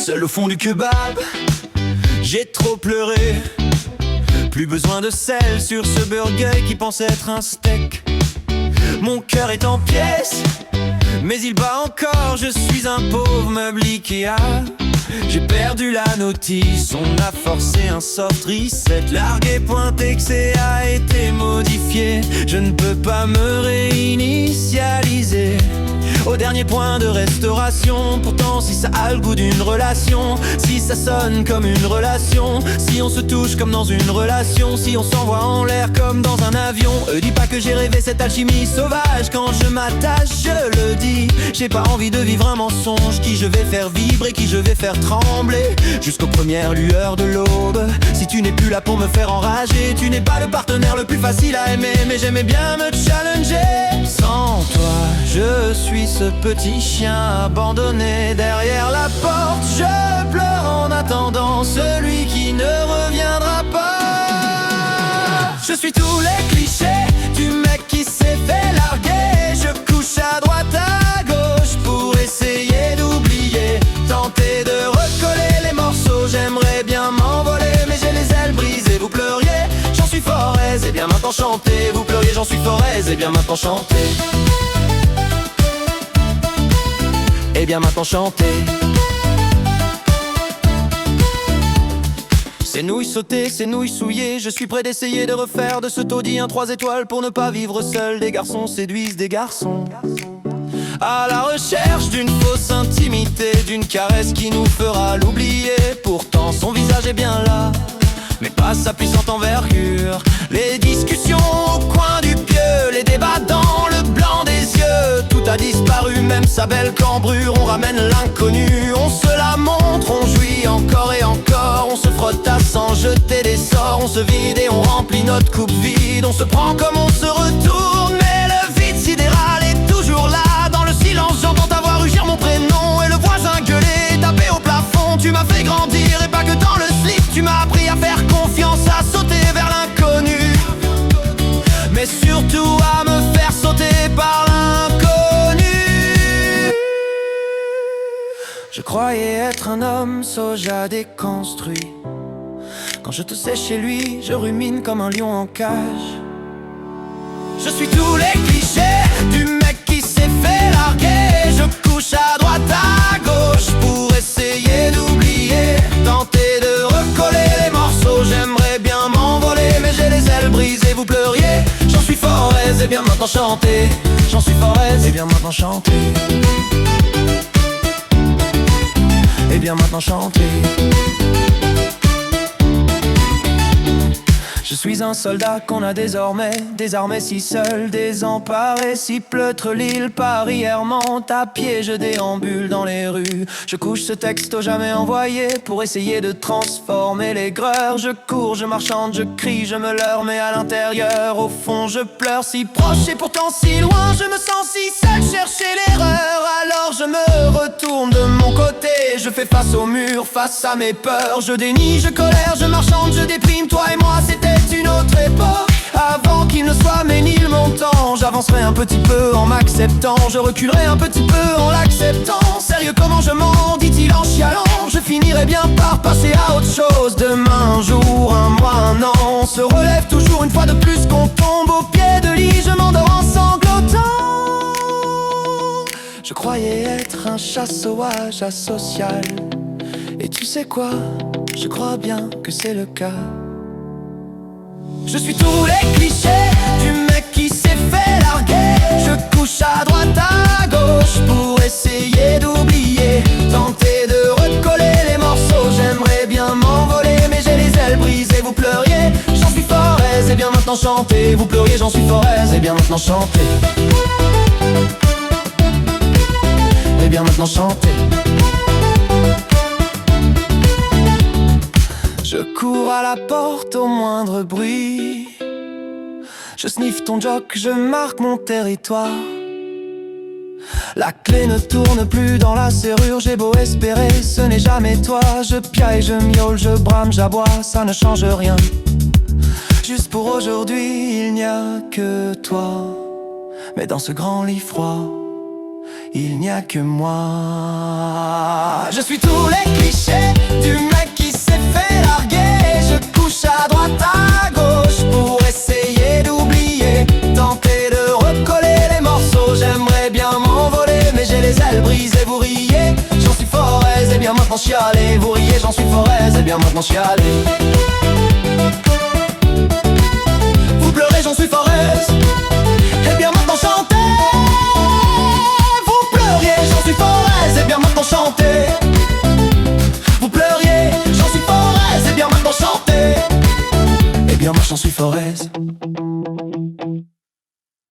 Seul au fond du kebab, j'ai trop pleuré. Plus besoin de sel sur ce burger qui pense être un steak. Mon cœur est en pièces, mais il bat encore. Je suis un pauvre meuble Ikea. J'ai perdu la notice, on a forcé un soft reset. Largué, pointé que c'est a été modifié. Je ne peux pas me réinitialiser au dernier point de restauration. Pourtant si ça a le goût d'une relation, si ça sonne comme une relation, si on se touche comme dans une relation, si on s'envoie en l'air comme dans un avion. Dis pas que j'ai rêvé cette alchimie sauvage. Quand je m'attache, je le dis, j'ai pas envie de vivre un mensonge qui je vais faire vibrer, qui je vais faire trembler jusqu'aux premières lueurs de l'aube. Si tu n'es plus là pour me faire enrager, tu n'es pas le partenaire le plus facile à aimer. Mais j'aimais bien me challenger. Sans toi, je suis ce petit chien abandonné derrière la porte. Je pleure en attendant celui qui ne reviendra pas. Je suis tous les clichés du mec qui s'est fait larguer. Je couche à droite à gauche pour essayer d'oublier, tenter de recoller les morceaux. J'aimerais bien m'envoler mais j'ai les ailes brisées. Vous pleuriez, j'en suis fort aise. Et bien maintenant chantez. Vous pleuriez, j'en suis fort aise. Et bien maintenant chantez. Et bien maintenant chantez. Ces nouilles sautées, ces nouilles souillées, je suis prêt d'essayer de refaire de ce taudis un 3 étoiles pour ne pas vivre seul. Des garçons séduisent des garçons, à la recherche d'une fausse intimité, d'une caresse qui nous fera l'oublier. Pourtant son visage est bien là, mais pas sa puissante envergure. Les discussions au coin du pieu, les débats dans le blanc des yeux. Tout a disparu, même sa belle cambrure. On ramène l'inconnu, on se la montre, on jouit encore et encore. On se frotte à sans jeter des sorts, on se vide et on remplit notre coupe vide. On se prend comme on se retourne, mais le vide sidéral est toujours là. Dans le silence j'entends ta voix rugir mon prénom, et le voisin gueuler, taper au plafond. Tu m'as fait grandir et pas que dans le slip. Tu m'as appris à faire confiance, à sauter vers l'inconnu, mais surtout à me faire sauter par l'inconnu. Je croyais être un homme soja déconstruit. Quand je te sais chez lui, je rumine comme un lion en cage. Je suis tous les clichés du mec qui s'est fait larguer. Je couche à droite à gauche pour essayer d'oublier, tenter de recoller les morceaux. J'aimerais bien m'envoler mais j'ai les ailes brisées. Vous pleuriez, j'en suis fort aise. Et bien maintenant chantez. J'en suis fort aise. Et bien maintenant chantez. Et bien maintenant chantez. Je suis un soldat qu'on a désormais désarmé, si seul, désemparé, si pleutre l'île Paris errante. À pied je déambule dans les rues, je couche ce texte jamais envoyé pour essayer de transformer l'aigreur. Je cours, je marchande, je crie, je me leurre, mais à l'intérieur, au fond je pleure. Si proche et pourtant si loin, je me sens si seul, chercher l'erreur. Alors je me retourne de mon côté, je fais face au mur, face à mes peurs. Je dénie, je colère, je marchande, je déprime. Toi et moi c'était une autre époque, avant qu'il ne soit ménile mon temps. J'avancerai un petit peu en m'acceptant, je reculerai un petit peu en l'acceptant. Sérieux comment je mens, dit-il en chialant. Je finirai bien par passer à autre chose. Demain, un jour, un mois, un an, on se relève toujours une fois de plus qu'on tombe au pied de lit. Je m'endors en sanglotant. Je croyais être un chat sauvage asocial, et tu sais quoi, je crois bien que c'est le cas. Je suis tous les clichés du mec qui s'est fait larguer. Je couche à droite à gauche pour essayer d'oublier, tenter de recoller les morceaux. J'aimerais bien m'envoler mais j'ai les ailes brisées. Vous pleuriez, j'en suis fort aise. Et bien maintenant chantez. Vous pleuriez, j'en suis fort aise. Et bien maintenant chantez. Et bien maintenant chantez. Je cours à la porte au moindre bruit, je sniffe ton jock, je marque mon territoire. La clé ne tourne plus dans la serrure, j'ai beau espérer, ce n'est jamais toi. Je piaille, je miaule, je brame, j'aboie, ça ne change rien. Juste pour aujourd'hui, il n'y a que toi. Mais dans ce grand lit froid, il n'y a que moi. Je suis tous les clichés du mec qui s'est fait larguer. Je couche à droite à gauche pour essayer d'oublier, tenter de recoller les morceaux. J'aimerais bien m'envoler mais j'ai les ailes brisées. Vous riez, j'en suis fort aise, et bien maintenant chialer. Vous riez, j'en suis fort aise, et bien maintenant chialer. Vous pleurez, j'en suis fort aise, et bien maintenant chantez. Vous pleuriez, j'en suis fort aise, et bien maintenant chantez. Vous pleuriez, j'en suis fort aise, et bien maintenant chantez. Et bien moi j'en suis fort aise.